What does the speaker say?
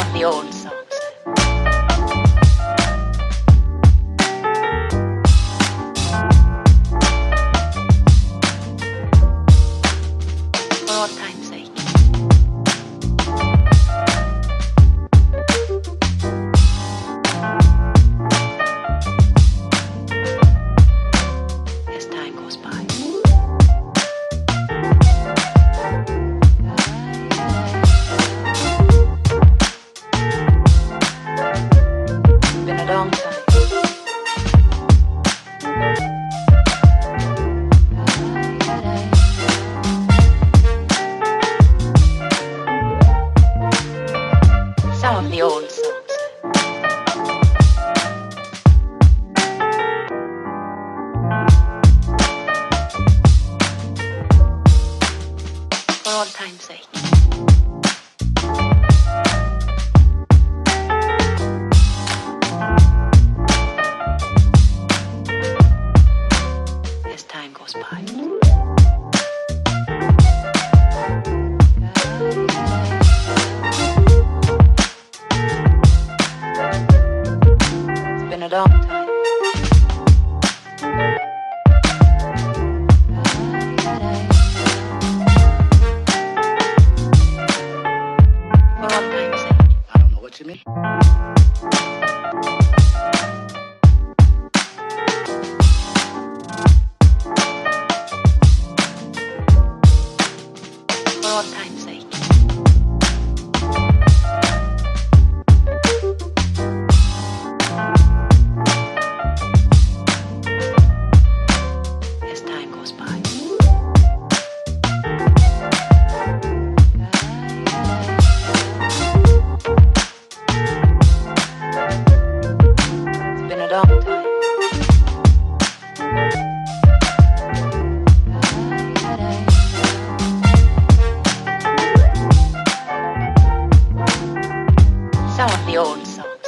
of the old songs. For all time's sake. As time goes by. Been a long time. Some of the old songs. For all time's sake. As time goes by. It's been a long time. For all time's sake. I don't know what you mean. For all time's sake. As time goes by. It's been a long time. Some of the old songs.